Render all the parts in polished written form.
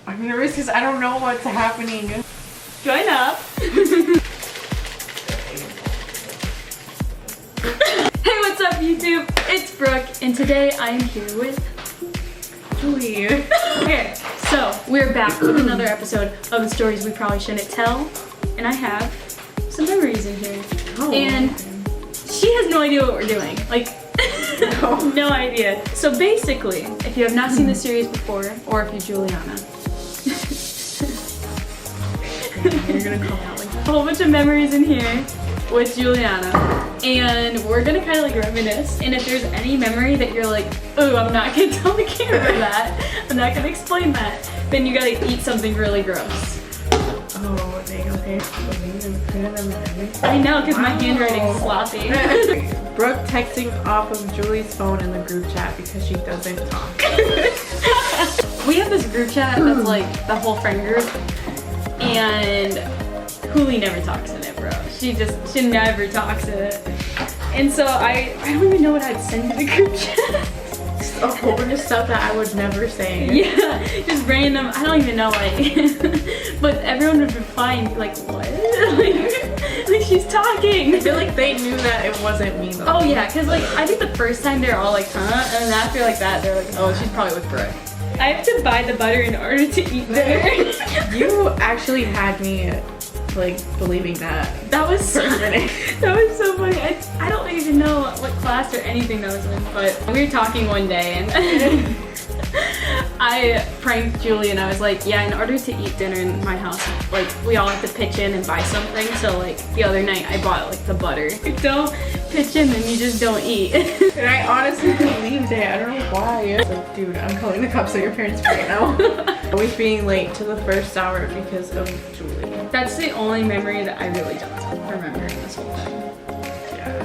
I'm nervous because I don't know what's happening. Join up. Hey, what's up YouTube? It's Brooke and today I am here with Julie. Okay, so we're back with another episode of the stories we probably shouldn't tell. And I have some memories in here. Oh. And she has no idea what we're doing. Like, no idea. So basically, if you have not seen this series before, or if you're Juliana, You're gonna come out like a whole bunch of memories in here with Juliana. And we're gonna kind of like reminisce. And if there's any memory that you're like, oh, I'm not gonna tell the camera that, I'm not gonna explain that, then you gotta eat something really gross. oh, dang, okay. I know, because my handwriting's sloppy. Brooke texting off of Julie's phone in the group chat because she doesn't talk. We have this group chat that's like the whole friend group, and Huli never talks in it, bro. She never talks in it. And so I don't even know what I'd send to the group chat. A whole bunch of stuff that I would never say. Yeah, just random, I don't even know, like, but everyone would reply and be like, what? like she's talking. I feel like they knew that it wasn't me though. Oh yeah, because like, I think the first time they're all like, huh? And then after like that, they're like, oh, she's probably with Brooke. I have to buy the butter in order to eat dinner. You actually had me like believing that. That was For a minute. That was so funny. I don't even know what class or anything that was in, but we were talking one day and I pranked Julie and I was like, yeah, in order to eat dinner in my house, like we all have to pitch in and buy something. So like the other night I bought like the butter. Don't pitch in and you just don't eat. And I honestly believed it. I don't know why. It's like, dude, I'm calling the cops on your parents right now. Always being late to the first hour because of Julie. That's the only memory that I really don't remember in this whole thing. Yeah.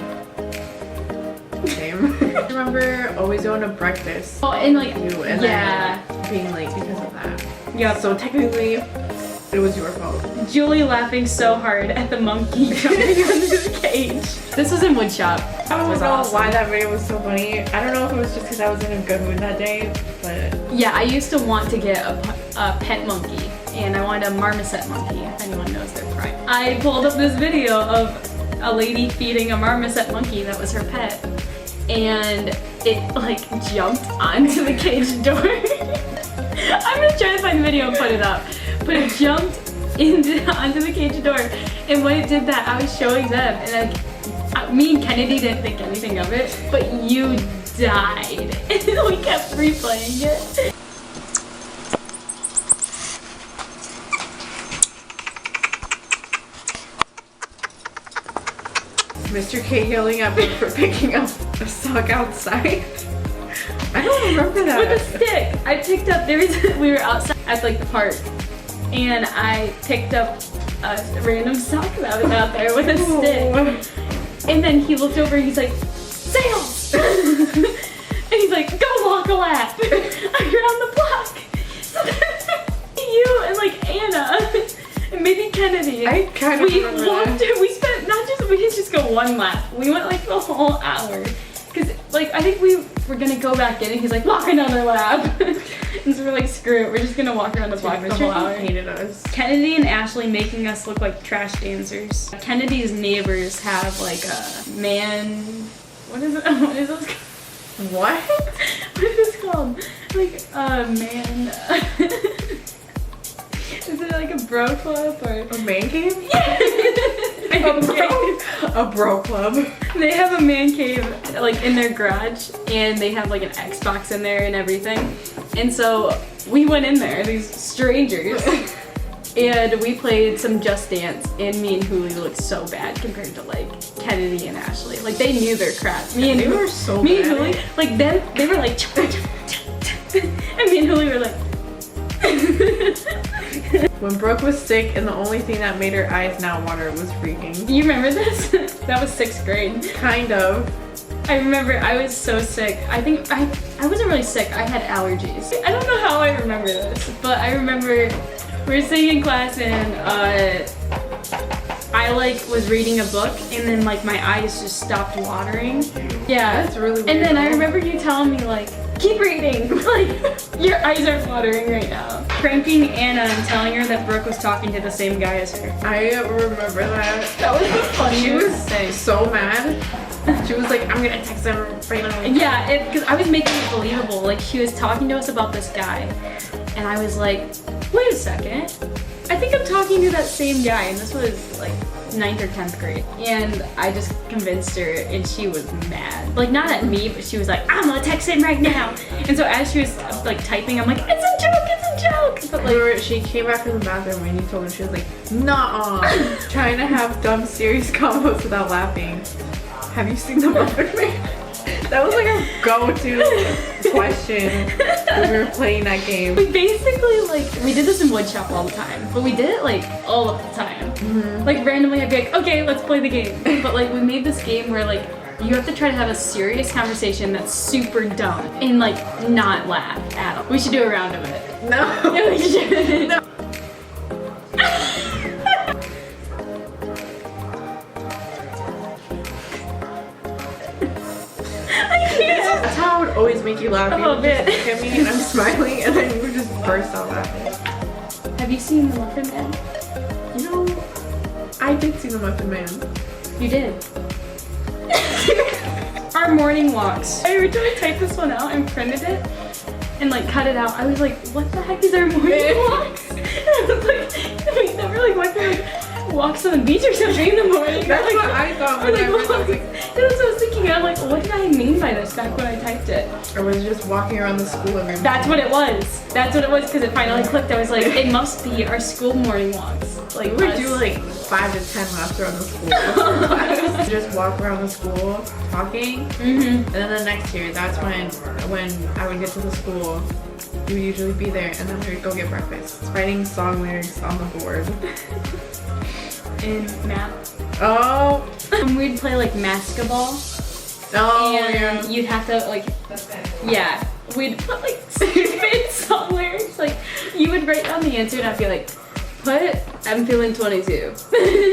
Same. I remember always going to breakfast. Oh, and like, You and yeah. then being late because of that. Yeah. So technically, it was your fault. Julie laughing so hard at the monkey jumping under the cage. This was in woodshop. I don't was know awesome. why that video was so funny. I don't know if it was just because I was in a good mood that day, but Yeah, I used to want to get a pet monkey, and I wanted a marmoset monkey, if anyone knows their pride. I pulled up this video of a lady feeding a marmoset monkey that was her pet, and it like jumped onto the cage door. I'm gonna try to find the video and put it up. But it jumped onto the cage door, and when it did that, I was showing them, and like, me and Kennedy didn't think anything of it, but you died. And we kept replaying it. Mr. K yelling at me for picking up a sock outside. I don't remember that. With a stick. I picked up, we were outside at like the park, and I picked up a random sock that was out there with a stick. And then he looked over and he's like, sales! And he's like, go walk a lap around the block. So then you and like Anna and maybe Kennedy. I kind of remember walked, that. we spent, we didn't just go one lap. We went like the whole hour. Cause like, I think we were gonna go back in and he's like, walk another lap. And so we're like, screw it, we're just gonna walk around the block the whole hour. Hated us. Kennedy and Ashley making us look like trash dancers. Kennedy's neighbors have like a man, what is it? What is this called? What? What is this called? Like a man, is it like a bro club or? A man cave? Yeah. A bro club. They have a man cave like in their garage, and they have like an Xbox in there and everything. And so we went in there, these strangers, and we played some Just Dance, and me and Huli looked so bad compared to like Kennedy and Ashley. Like they knew their crap. They were so me bad. and Huli, like them, they were like, and me and Huli were like. When Brooke was sick and the only thing that made her eyes not water was freaking. Do you remember this? That was 6th grade. Kind of. I remember I was so sick. I think I wasn't really sick. I had allergies. I don't know how I remember this, but I remember we were sitting in class and I like was reading a book and then like my eyes just stopped watering. Yeah. That's really weird. And then I remember you telling me like, keep reading. Like, your eyes are watering right now. Pranking Anna and telling her that Brooke was talking to the same guy as her. I remember that. That was the funniest She was thing. so mad. She was like, I'm gonna text him right now. Yeah, because I was making it believable. Like, she was talking to us about this guy, and I was like, wait a second. I think I'm talking to that same guy, and this was like 9th or 10th grade. And I just convinced her, and she was mad. Like, not at me, but she was like, I'm gonna text him right now. And so as she was like typing, I'm like, it's a joke, it's a joke. But like, Remember, she came back from the bathroom and you told her, she was like, nah, trying to have dumb, serious combos without laughing. Have you seen the Muppet Man? That was like a go-to question when we were playing that game. we basically, like, we did this in woodshop all the time, but we did it like all of the time. Like, randomly I'd be like, okay, let's play the game. But like, we made this game where like, you have to try to have a serious conversation that's super dumb and like not laugh at all. We should do a round of it. No. Yeah, we should. No. That's how I would always make you laugh. A You little would bit. just look at me and I'm smiling and then you would just burst out laughing. Have you seen The Muffin Man? You know, I did see the Muffin Man. You did. Our morning walks. I originally typed this one out and printed it and like cut it out. I was like, what the heck is our morning walks? And I was like, we never like went for like walks on the beach or something in the morning. That's Like, what I thought when like, I read that. I was like, that's what I was thinking. And I'm like, what did I mean by this back when I typed it? I was just walking around the school every morning. That's what it was. That's what it was because it finally clicked. I was like, it must be our school morning walks. Like, We would us. do like 5 to 10 laps around the school before class. Just walk around the school talking. And then the next year, that's when I would get to the school, you would usually be there, and then we would go get breakfast. Writing song lyrics on the board. in math. Oh, And we'd play like basketball. oh And yeah. you'd have to like, yeah, we'd put like stupid song lyrics. Like, you would write down the answer and I'd be like, put, I'm feeling 22.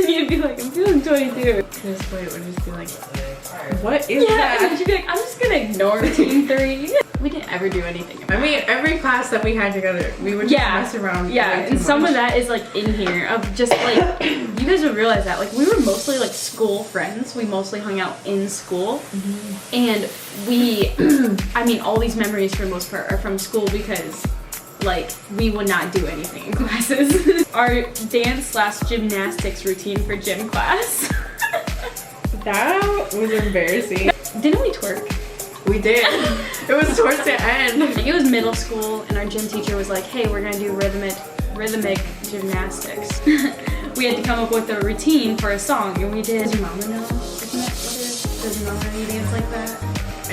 You'd be like, I'm feeling 22. This way it would just be like, what is Yeah, and that? then she'd be like, I'm just gonna ignore team 3. We didn't ever do anything about I mean, every class that we had together, we would just Yeah, mess around. yeah, way too and some much. of that is like in here of just like, you guys would realize that like we were mostly like school friends. We mostly hung out in school, and we, I mean, all these memories for the most part are from school because like we would not do anything in classes. Our dance/gymnastics routine for gym class. That was embarrassing. Didn't we twerk? We did. It was towards the end. It was middle school, and our gym teacher was like, "Hey, we're gonna do rhythmic gymnastics." We had to come up with a routine for a song, and we did. Does your mama know? Isn't that what it is? Does your mama know you dance like that?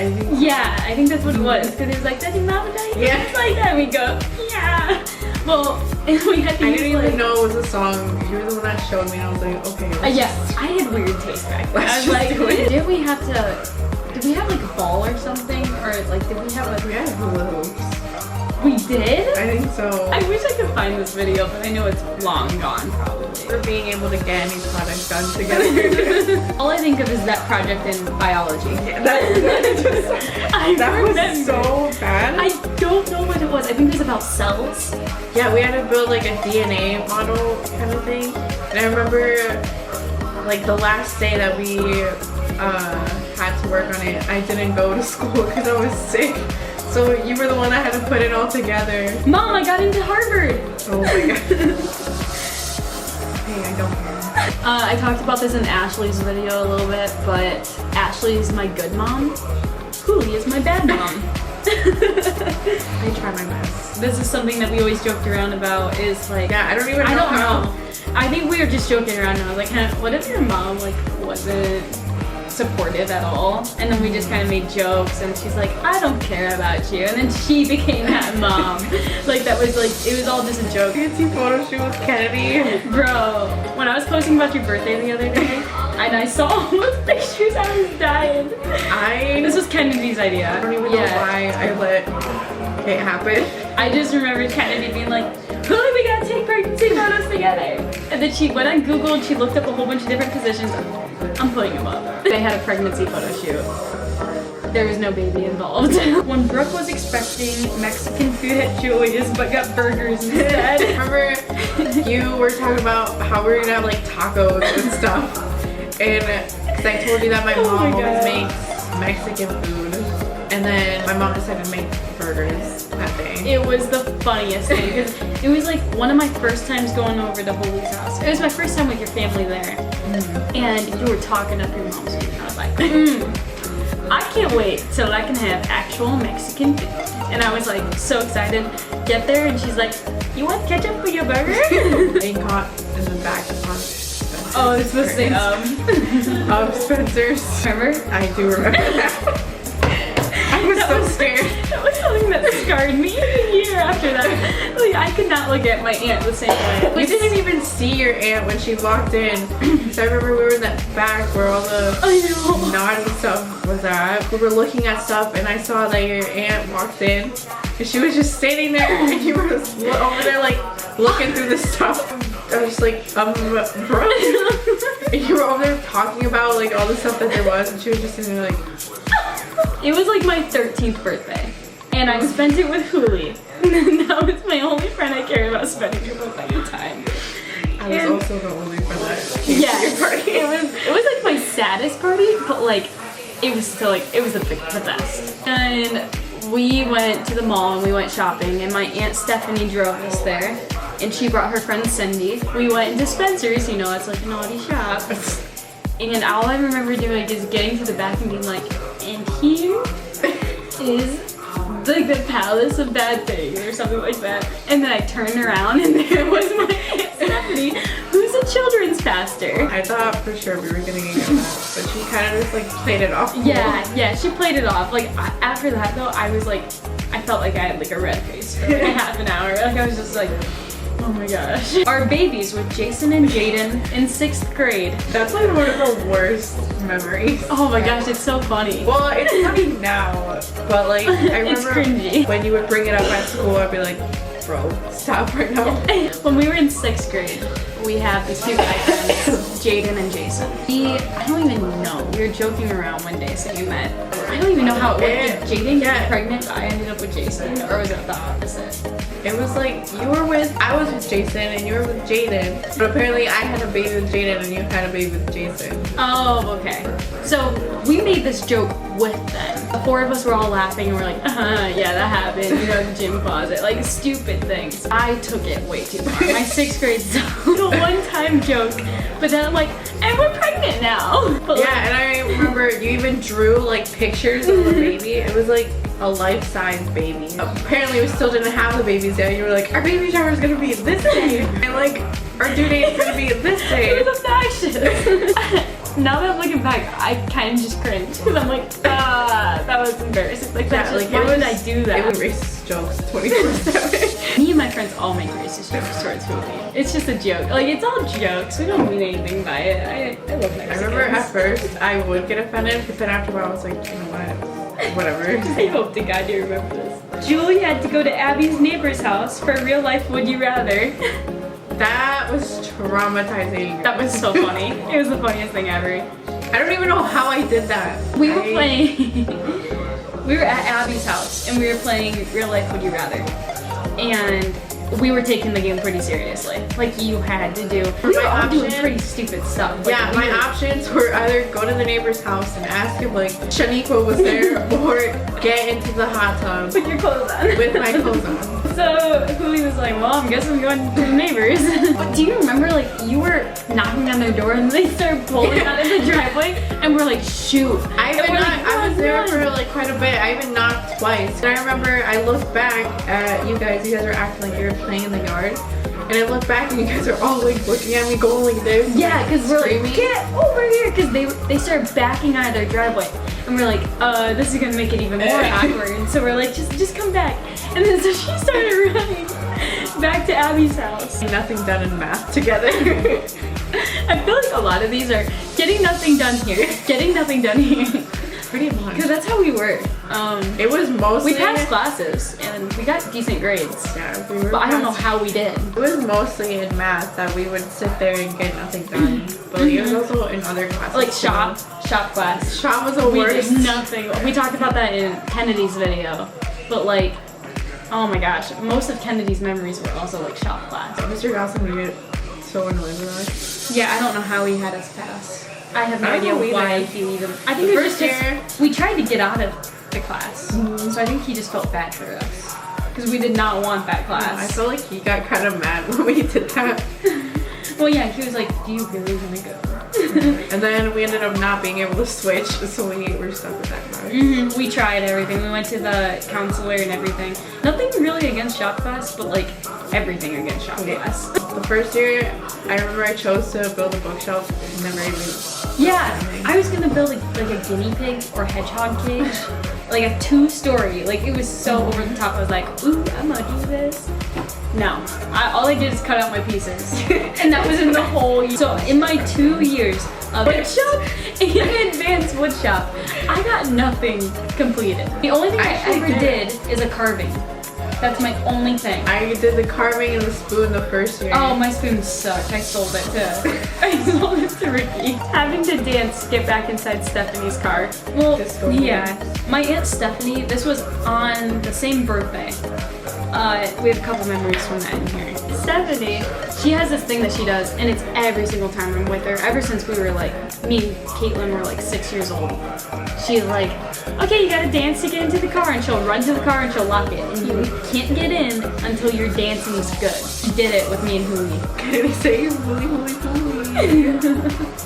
I think. Yeah, I think that's what it was. Because it was like, "Does your mama know you Yeah. dance like that?" And we go, "Yeah." Well, and we had to I use, didn't like, even know it was a song. You were the one that showed me, and I was like, okay. let's Yeah, just- I had weird taste back then. Let's I was just like, do it. did we have like a ball or something? Or like, did we have We a, had hula hoops. we did? I think so. I wish I could find this video, but I know it's long gone probably. For being able to get any product done together. All I think of is that project in biology. that I was remember. so bad. I don't know what it was. I think it was about cells. Yeah, we had to build like a DNA model kind of thing. And I remember like the last day that we had to work on it, I didn't go to school because I was sick. So you were the one that had to put it all together. Mom, I got into Harvard. Oh my god. Hey, I don't care. I talked about this in Ashley's video a little bit, but Ashley is my good mom. Huli is my bad mom. I try my best. This is something that we always joked around about is like, Yeah, I don't even know I don't how. know. I think we were just joking around and I was like, huh, what if your mom like wasn't supportive at all? And then we just kind of made jokes and she's like, I don't care about you. And then she became that mom. Like that was like, it was all just a joke. Fancy photo shoot with Kennedy. Bro, when I was posting about your birthday the other day and I saw all those pictures, I was dying. This was Kennedy's idea. I don't even know why I let it happen. I just remember Kennedy being like, Huli, we gotta take pregnancy photos together. And then she went on Google and she looked up a whole bunch of different positions. I'm putting them up. They had a pregnancy photo shoot. there was no baby involved. When Brooke was expecting Mexican food at Julie's but got burgers instead. Remember you were talking about how we were gonna have like tacos and stuff, and because I told you that my mom always makes Mexican food, and then my mom decided to make burgers that day. It was the funniest thing because it was like one of my first times going over to Holly's house. It was my first time with your family there, and you were talking up your mom's food, and I was like, I can't wait till I can have actual Mexican food. And I was like so excited. Get there and she's like, you want ketchup for your burger? They caught in the back on Spencer's. Oh, it's supposed to say of Spencer's. Remember? I do remember that. I was so scared. That was something that scarred me a year after that. Like, I could not look at my aunt the same way. We didn't even see your aunt when she walked in. So I remember we were in that back where all the naughty stuff was at. We were looking at stuff and I saw that your aunt walked in and she was just standing there and you were just over there like looking through the stuff. I was just like, bro. And you were over there talking about like all the stuff that there was and she was just sitting there like. It was like my 13th birthday, and I spent it with Huli. That was my only friend I cared about spending it with at the time. I was also the only friend that came to Yes, your party. it was like my saddest party, but like it was still like it was the best. And we went to the mall and we went shopping, and my aunt Stephanie drove us there, and she brought her friend Cindy. We went into Spencer's, you know, it's like a naughty shop. And all I remember doing is getting to the back and being like, and here is like the Palace of Bad Things or something like that. And then I turned around and there was my Aunt Stephanie, who's a children's pastor. I thought for sure we were gonna get yelled at, but she kind of just like played it off. Yeah, she played it off. Like after that though, I was like, I felt like I had like a red face for like a half an hour. Like I was just like, oh my gosh. Our babies with Jason and Jaden in 6th grade. That's like one of the worst memories. Oh my gosh, it's so funny. Well, it's funny now, but like I It's remember cringy. when you would bring it up at school, I'd be like, bro, stop right now. When we were in 6th grade, we have these two guy friends, Jaden and Jason. I don't even know. We were joking around one day saying we met. I don't even know how it went. Did Jaden get pregnant? I ended up with Jason, or was it the opposite? It was like I was with Jason and you were with Jaden, but apparently I had a baby with Jaden and you had a baby with Jason. Oh, okay. So we made this joke with them. The 4 of us were all laughing and we're like, yeah, that happened. You know, the gym closet, like stupid things. I took it way too far. My 6th grade self, a one-time joke, but then I'm like, and we're pregnant now. But Yeah, and I remember you even drew like pictures of the baby. It was like a life-size baby. Apparently we still didn't have the babies yet. You were like, our baby shower is gonna be this day. And like, our due date is gonna be this day. it was obnoxious. Now that I'm looking back, I kind of just cringe because I'm like, that was embarrassing. Like, that's just, why did I do that? It was racist jokes 24/7. Me and my friends all make racist jokes towards Huli. It's just a joke. Like, it's all jokes. We don't mean anything by it. I love Mexicans. I remember at first I would get offended, but then after a while I was like, you know what? Whatever. I hope to God you remember this. Julie had to go to Abby's neighbor's house for a real life Would You Rather. That was traumatizing. That was so funny. It was the funniest thing ever. I don't even know how I did that. We were playing. We were at Abby's house and we were playing Real Life Would You Rather. And we were taking the game pretty seriously. Like you had to do. We were all doing pretty stupid stuff. Like, Yeah, my options were either go to the neighbor's house and ask if like Shaniqua was there or get into the hot tub With your clothes on. with my clothes on. So Huli was like, well, I'm guessing I'm going to the neighbors. But do you remember, like, you were knocking on their door and they started pulling out of the driveway and we're like, shoot. I was there for like quite a bit. I even knocked twice. And I remember I looked back at you guys were acting like you were playing in the yard. And I look back and you guys are all like looking at me going like this. Yeah, because we're like, screaming. get over here. Because they started backing out of their driveway. And we're like, this is going to make it even more awkward. And so we're like, just come back. And then so she started running back to Abby's house. Nothing done in math together. I feel like a lot of these are getting nothing done here, getting nothing done here. Pretty much. Because that's how we were. It was mostly... We passed classes and we got decent grades. Yeah, we were But I don't know how we did. It was mostly in math that we would sit there and get nothing done. But it was also in other classes. Like shop class. Shop was the We worst. did nothing. We talked about that in Kennedy's video. But like, oh my gosh, most of Kennedy's memories were also like shop class. Mr. Gosselin would get so annoyed with us. Yeah, I don't know how he had us pass. I have no I idea don't know why either. he even. I think The it was first just year- we tried to get out of the class, so I think he just felt bad for us because we did not want that I class. felt like he got kind of mad when we did that. Well, yeah, he was like, "Do you really want to go?" And then we ended up not being able to switch, so we were stuck with that class. We tried everything. We went to the counselor and everything. Nothing really against shop class, but like everything against shop class. The first year, I remember I chose to build a bookshelf. Never even. Yeah, I was gonna build like a guinea pig or hedgehog cage, like a 2-story. Like it was so over the top. I was like, ooh, I'm gonna do this. No, all I did is cut out my pieces, and that was in the whole year. So in my 2 years of woodshop and advanced woodshop, I got nothing completed. The only thing I actually ever did. did is a carving. That's my only thing. I did the carving and the spoon the first year. Oh, my spoon sucked. I sold it to Ricky. Having to dance, get back inside Stephanie's car. Well, Disco yeah. My Aunt Stephanie, this was on the same birthday. We have a couple memories from that in here. Stephanie, she has this thing that she does, and it's every single time I'm with her, ever since we were like, me and Caitlin were like 6 years old. She's like, okay, you gotta dance to get into the car, and she'll run to the car and she'll lock it. And you can't get in until your dancing is good. She did it with me and Hooey. Can I say hooly hooly hooly?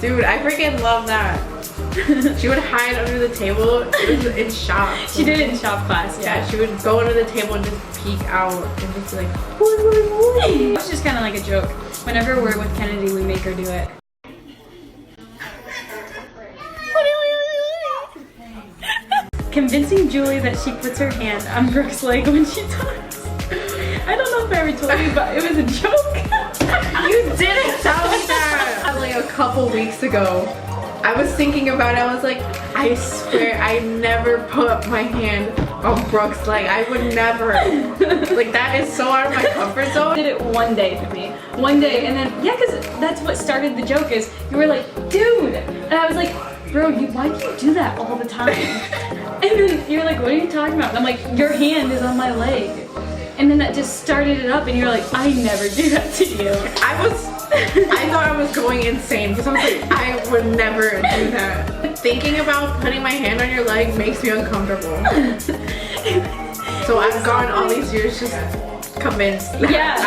Dude, I freaking love that. She would hide under the table. It was in shop. She did it in shop class, Yeah, yeah. she would go under the table and just peek out and just be like, hooly hooly hooly. It's just kind of like a joke. Whenever we're with Kennedy, we make her do it. Convincing Julie that she puts her hand on Brooke's leg when she talks. I don't know if I ever told you, but it was a joke. You didn't tell me that. Like a couple weeks ago, I was thinking about it. I was like, I swear I never put my hand on Brooke's leg. I would never. Like that is so out of my comfort zone. Did it one day for me. One day, and then, yeah, because that's what started the joke is, you were like, dude. And I was like, bro, why do you do that all the time? And then you're like, what are you talking about? And I'm like, your hand is on my leg. And then that just started it up, and you're like, I never do that to you. I thought I was going insane because I was like, I would never do that. Thinking about putting my hand on your leg makes me uncomfortable. So I've gone all these years just convinced that Yeah,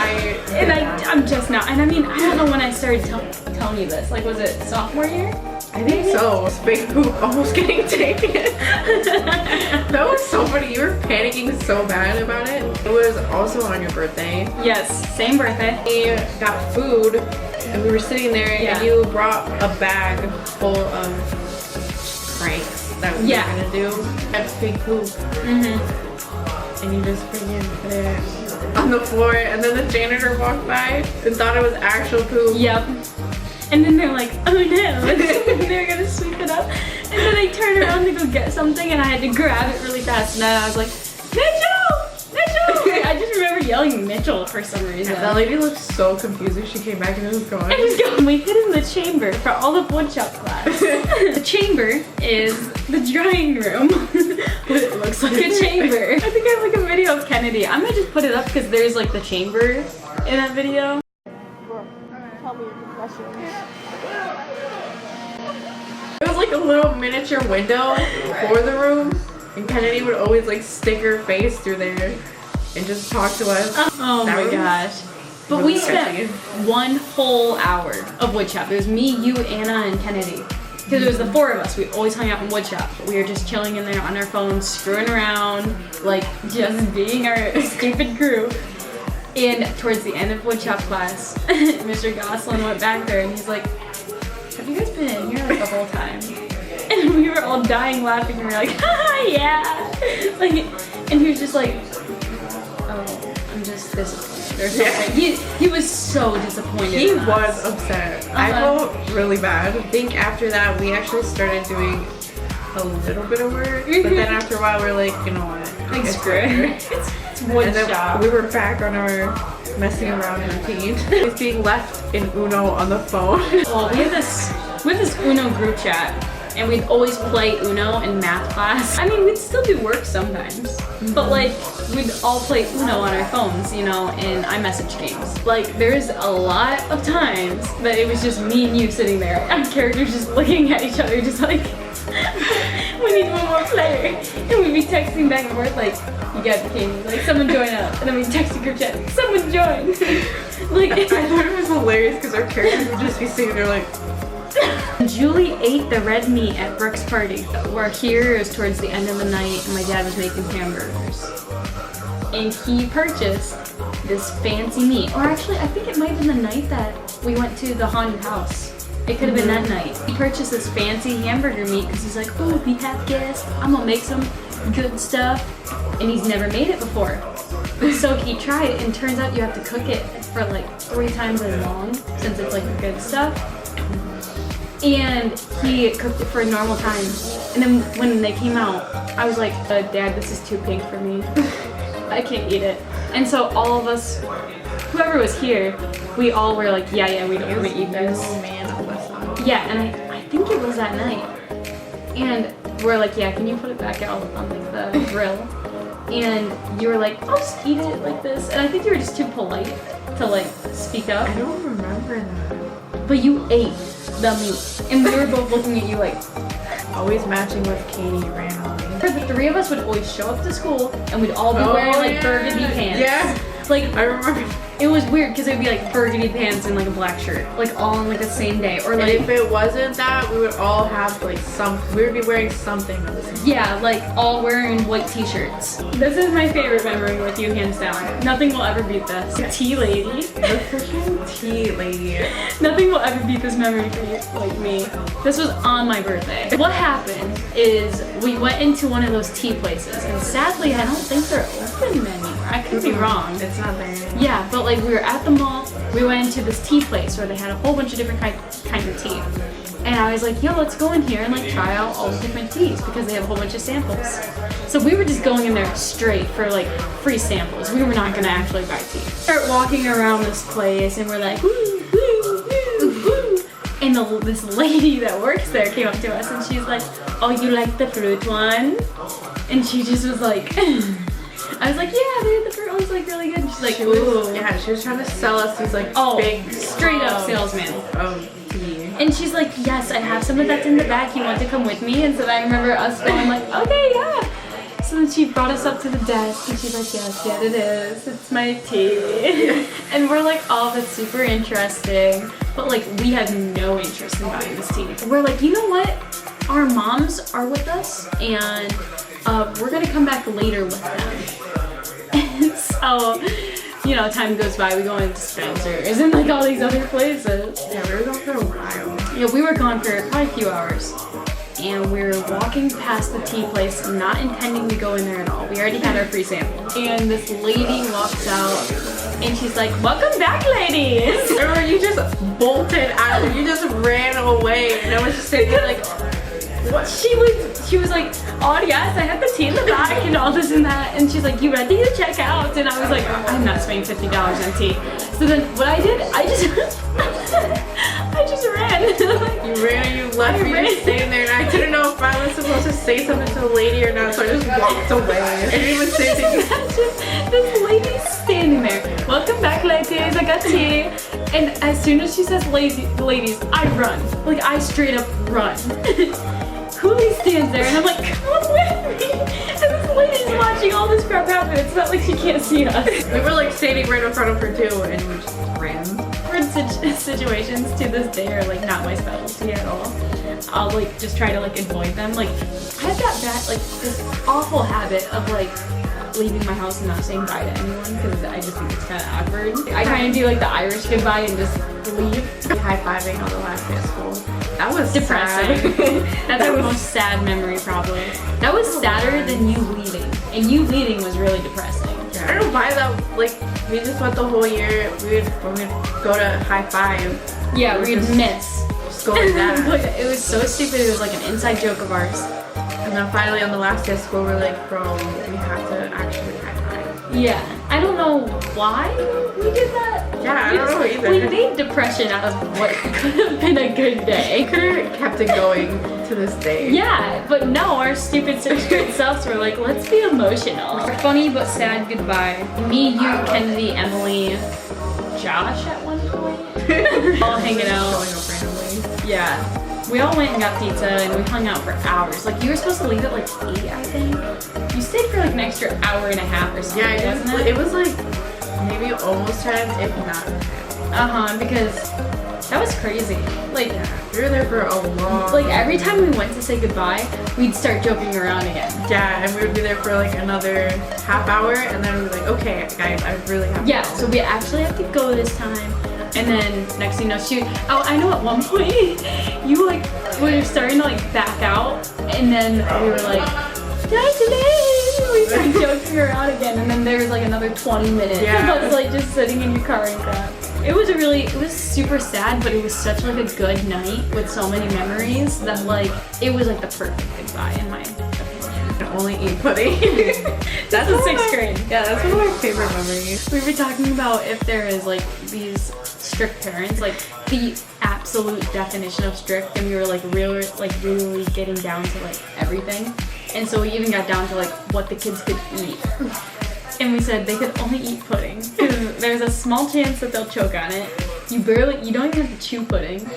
I'm just not. And I mean, I don't know when I started telling you this. Like, was it sophomore year? I think so. Big poop almost getting taken. That was so funny. You were panicking so bad about it. It was also on your birthday. Yes, same birthday. We got food and we were sitting there Yeah. and you brought a bag full of pranks that we were gonna do. That big poop. And you just freaking put it on the floor, and then the janitor walked by and thought it was actual poop. Yep. And then they're like, oh no, they're gonna sweep it up. And then I turned around to go get something, and I had to grab it really fast. And then I was like, Mitchell! Mitchell! I just remember yelling Mitchell for some reason. That lady looked so confused when she came back and it was gone. I was going, we hid in the chamber for all of woodshop class. The chamber is the drying room. But it looks like The chamber. I think I have like a video of Kennedy. I'm gonna just put it up because there's like the chamber in that video. It was like a little miniature window for the room, and Kennedy would always like stick her face through there and just talk to us. Oh That my was gosh. But really we spent sketchy. 1 whole hour of woodshop. It was me, you, Anna, and Kennedy. Because it was the 4 of us. We always hung out in woodshop. We were just chilling in there on our phones, screwing around, like just being our stupid crew. And towards the end of woodshop class, Mr. Goslin went back there and he's like, have you guys been in here like the whole time? And we were all dying laughing and we were like, haha, yeah. Like, and he was just like, oh, I'm just disappointed or something. Yeah. He was so disappointed. He in us. was upset. I felt really bad. I think after that we actually started doing a little bit of work, but then after a while we're like, you know what? Like, it's screw it. better. It's wood And then shop. we were back on our messing around routine. He's being left in Uno on the phone. Well, we have this Uno group chat, and we'd always play Uno in math class. I mean, we'd still do work sometimes, but like, we'd all play Uno on our phones, you know, in iMessage games. Like, there's a lot of times that it was just me and you sitting there, our characters just looking at each other, just like, we need one more player. And we'd be texting back and forth like, you got the king, like, someone join up. And then we'd text the group chat, someone join. Like, I thought it was hilarious because our characters would just be sitting there like, Julie ate the red meat at Brooke's party. We're here, it was towards the end of the night, and my dad was making hamburgers. And he purchased this fancy meat. Or actually, I think it might have been the night that we went to the haunted house. It could have been that night. He purchased this fancy hamburger meat because he's like, oh, we have guests. I'm gonna make some good stuff. And he's never made it before. So he tried it, and turns out you have to cook it for like 3 times as long since it's like the good stuff. And he cooked it for a normal time. And then when they came out, I was like, Dad, this is too pink for me. I can't eat it. And so all of us, whoever was here, we all were like, yeah, we don't want to eat this. oh man, Alyssa. Yeah, and I think it was that night. And we're like, yeah, can you put it back out on like the grill? And you were like, I'll just eat it like this. And I think you were just too polite to like speak up. I don't remember that. But you ate the meat. And we were both looking at you like, Always matching with Katie randomly. for the 3 of us would always show up to school and we'd all be wearing like burgundy pants. Yeah. Like, I remember. it was weird because it would be like burgundy pants and like a black shirt, like all on like the same day. Or And like, if it wasn't that, we would all have like we would be wearing something on the same. yeah, like all wearing white t-shirts. This is my favorite memory with you, hands down. Nothing will ever beat this. Tea lady. The freaking tea lady. Nothing will ever beat this memory for you, like me. This was on my birthday. What happened is we went into one of those tea places, and sadly, I don't think they're open anymore. I could be wrong. It's not there. Yeah, but like we were at the mall, we went into this tea place where they had a whole bunch of different kinds of tea. And I was like, yo, let's go in here and like try out all the different teas because they have a whole bunch of samples. So we were just going in there straight for like free samples. We were not gonna actually buy tea. Start walking around this place and we're like, woo, woo, woo, woo. And this lady that works there came up to us and she's like, oh, you like the fruit one? And she just was like, I was like, yeah, dude, the fruit one's like really good. And she's like, ooh. Yeah, she was trying to sell us these like Oh, big straight up salesman. of tea. And she's like, yes, I have some of that's in the back. You want to come with me? And so I remember us going like, okay, yeah. So then she brought us up to the desk and she's like, yes, it is. It's my tea. And we're like, oh, that's super interesting. But like, we had no interest in buying this tea. We're like, you know what? Our moms are with us and we're gonna come back later with them. And so, you know, time goes by, we go into Spencer's and like all these other places. Yeah, we were gone for a while. Yeah, we were gone for probably a few hours. And we were walking past the tea place, not intending to go in there at all. We already had our free sample. And this lady walks out and she's like, welcome back, ladies. Remember, you just bolted out. You just ran away. And I was just sitting there like, What? She was like, oh yes, I have the tea in the back and all this and that. And she's like, you ready to check out? And I was like, I'm not spending $50 on tea. So then what I did, I just ran. you ran, you left, I you ran. just staying there. And I didn't know if I was supposed to say something to the lady or not, so I just walked away. I didn't even say anything. Imagine this lady standing there. Welcome back, ladies. I got tea. And as soon as she says ladies, I run. Like I straight up run. Cooley stands there and I'm like, come with me. And this lady's watching all this crap happen. It's not like she can't see us. We were like standing right in front of her too, and we just ran. Certain situations to this day are like not my specialty at all. I'll like just try to like avoid them. Like I have that bad, like this awful habit of like leaving my house and not saying bye to anyone because I just think it's kind of awkward. I kind of do like the Irish goodbye and just leave. High-fiving on the last day of school. That was Depressing. sad. That's our most sad memory probably. That was sadder than you leaving. And you leaving was really depressing. I don't know why that, like, we just went the whole year, when we'd go to high five. Yeah, we we'd just- miss. Just go like that. It was so stupid. It was like an inside joke of ours. And then finally on the last day of school, we're like, bro, we have to actually high five. Yeah, I don't know why we did that. Yeah, I don't know either. We made depression out of what could have been a good day. Could have kept it going to this day. Yeah, but no, our stupid 6th grade selves were like, let's be emotional. Funny but sad goodbye. Me, you, Kennedy, Emily, Josh at one point. All hanging out. Going up randomly. Yeah. We all went and got pizza and we hung out for hours. Like, you were supposed to leave at like 8, I think. You stayed for like an extra hour and a half or something, Yeah, wasn't it? it was like maybe almost 10, if not 10. Because that was crazy. Like, We were there for a long like every time we went to say goodbye, we'd start joking around again. Yeah, and we would be there for like another half hour, and then we'd be like, okay, guys, I really have to Yeah, go. so we actually have to go this time. And then next thing you know, I know at one point, you like were starting to like back out, and then we were like, we started joking around again, and then there was like another 20 minutes of us like just sitting in your car and crap. It was super sad, but it was such like a good night with so many memories that like, it was like the perfect goodbye in my opinion. Only eat pudding. That's the 6th grade. Yeah, that's one of my favorite memories. We were talking about if there is like these strict parents, like the absolute definition of strict, and we were like really getting down to like everything. And so we even got down to like what the kids could eat. And we said they could only eat pudding because there's a small chance that they'll choke on it. You don't even have to chew pudding.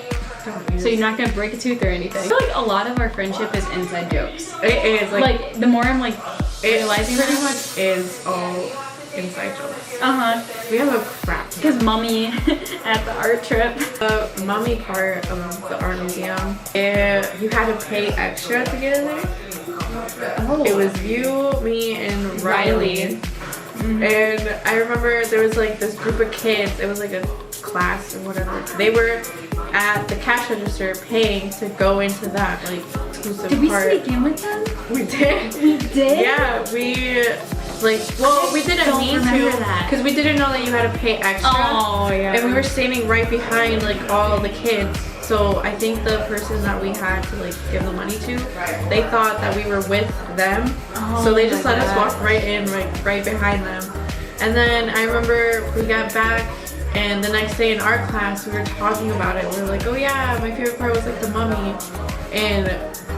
So you're not gonna break a tooth or anything. I feel like a lot of our friendship is inside jokes. It is Like the more I'm like realizing pretty that, much is all inside jokes. We have a crap. Because mommy at the art trip. The mommy part of the art museum, you had to pay extra to get in there. Oh. It was you, me, and Riley. And I remember there was like this group of kids. It was like a class or whatever. They were at the cash register paying to go into that like exclusive Did we part. sneak in with them? We did. We did? Yeah, we didn't don't mean remember to that. because we didn't know that you had to pay extra. Oh, yeah. And we were standing right behind like all the kids. So I think the person that we had to like give the money to, they thought that we were with them. Oh, So they just my let us God. walk right in, right behind them. And then I remember we got back, and the next day in art class we were talking about it. We were like, oh yeah, my favorite part was like the mummy. And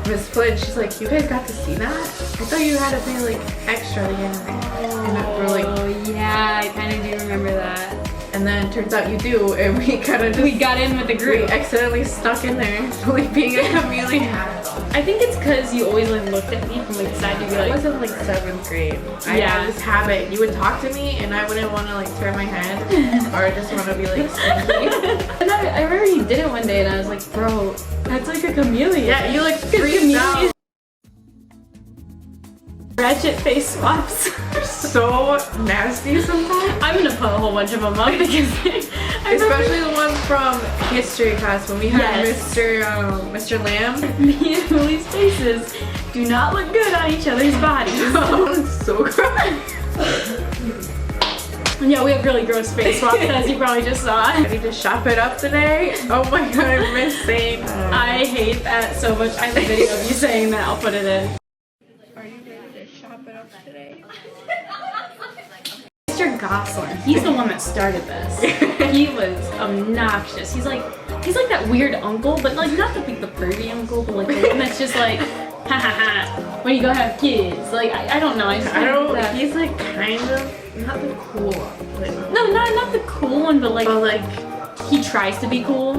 Miss Flynn, she's like, you guys got to see that? I thought you had to pay like extra to get in there. And we're like, Oh yeah, I kind of do remember that. and then turns out you do, and we kind of just We got in with the we group. accidentally stuck in there, like being a chameleon. I think it's because you always like looked at me from like the side. You'd be I like, was in like 7th grade. I Yeah. had this habit. You would talk to me, and I wouldn't want to like turn my head, or I just want to be like sneaky. and I remember you did it one day, and I was like, bro, that's like a chameleon. Yeah, you like Because freaked out. chameleons- Ratchet face swaps. So nasty sometimes. I'm gonna put a whole bunch of them up because I remember Especially the one from history class when we had Yes. Mr. Lamb. me and Lily's faces do not look good on each other's bodies. It's so gross. Yeah, we have really gross face swaps, as you probably just saw. I need to shop it up today. Oh my god, I miss saying that. I hate that so much. I have a video of you saying that. I'll put it in. Are you ready to shop it up today? Mr. Gosselin, he's the one that started this. He was obnoxious. He's like that weird uncle, but like not the pervy uncle, but like the one that's just like, ha ha ha, when you go have kids. Like I don't know. I don't. He's like kind of not the cool, like, No, not the cool one, but like he tries to be cool.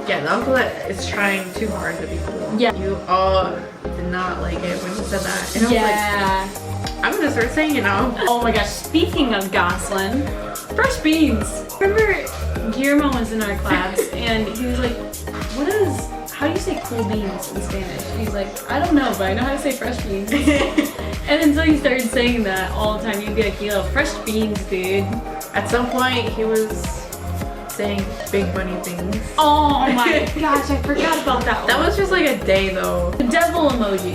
yeah, the uncle that is trying too hard to be cool. Yeah. You all did not like it when he said that. And I was Yeah. like, I'm gonna start saying it now. Oh my gosh, speaking of Gosselin, fresh beans. Remember Guillermo was in our class and he was like, how do you say cool beans in Spanish? He's like, I don't know, but I know how to say fresh beans. And then so he started saying that all the time. He'd be like, yo, fresh beans, dude. At some point, he was saying big money things. Oh my gosh, I forgot about that one. That was just like a day though. The devil emoji.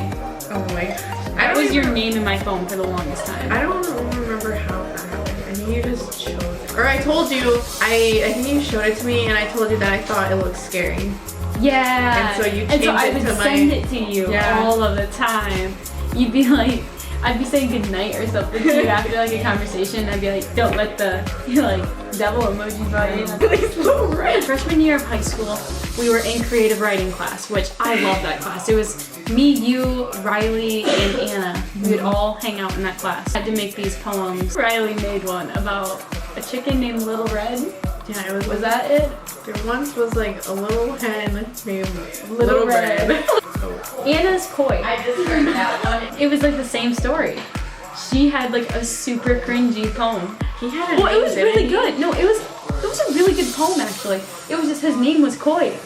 Oh my gosh. That was your name in my phone for the longest time. I don't remember how that happened. I think you just chose it. Or I told you, I think you showed it to me and I told you that I thought it looked scary. Yeah. And so you I changed would it to send my- it to you Yeah. all of the time. You'd be like, I'd be saying goodnight or something to you after like a conversation. I'd be like, don't let the devil emoji bother you. These little red. Freshman year of high school, we were in creative writing class, which I love that class. It was me, you, Riley, and Anna. We would all hang out in that class. I had to make these poems. Riley made one about a chicken named Little Red. Yeah, it Was that it? There once was like a little hen named Little Red. Oh. Anna's koi. I just heard that one. It was like the same story. She had like a super cringy poem. He had a Well, it name, was didn't really he? good. No, it was a really good poem actually. It was just his name was Koi.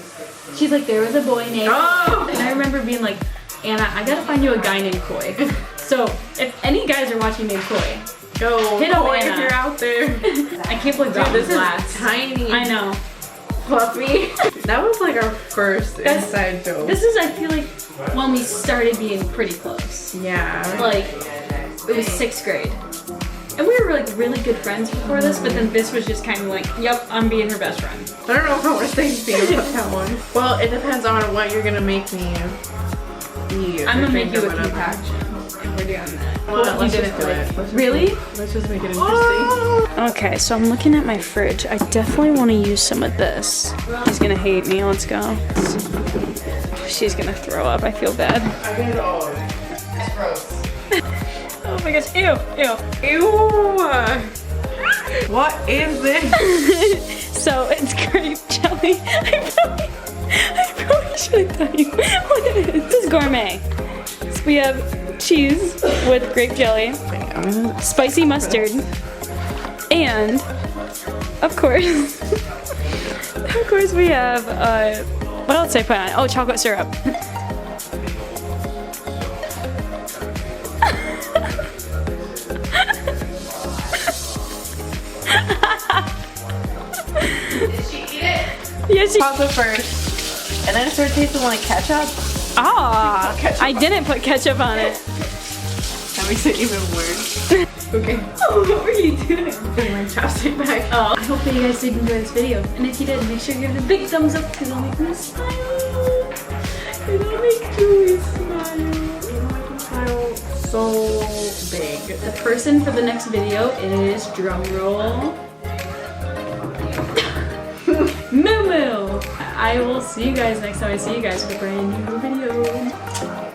She's like, there was a boy named Oh! and I remember being like, Anna, I gotta find you a guy named Koi. So if any guys are watching named Koi, Yo, Hit up boy, Anna. if you're out there. I can't believe that Dude, this was is last. tiny. I know. Fluffy. That was like our first That's- inside joke. This is I feel like when we started being pretty close. Yeah. Like it was 6th grade. And we were like really good friends before this, but then this was just kind of like, yep, I'm being her best friend. I don't know if I want to say anything about that one. Well, it depends on what you're gonna make me eat. I'm or gonna make drink you or a whatever. concoction. And we're doing that. Well, You let's did just it do today. it. Let's just Really? Let's just make it interesting. Okay, so I'm looking at my fridge. I definitely want to use some of this. He's gonna hate me. Let's go. She's gonna throw up. I feel bad. I get it all. That's gross. Oh my gosh! Ew! Ew! Ew. What is this? So it's grape jelly. I probably should have tell you what it is. This is gourmet. So we have cheese with grape jelly, spicy mustard, and of course, we have what else did I put on? Oh, chocolate syrup. Did she eat it? Yes, Chocolate first, and then it started tasting like ketchup. ah, I didn't put ketchup on it. That makes it even worse. Okay. Oh, what were you doing? Bring my chopstick back. Oh, I hope that you guys did enjoy this video. And if you did, make sure you give it a big thumbs up because it'll make me smile. It'll make Julie smile. Smile so big. The person for the next video is, drum roll, Moo Moo. I will see you guys next time I see you guys with a brand new video.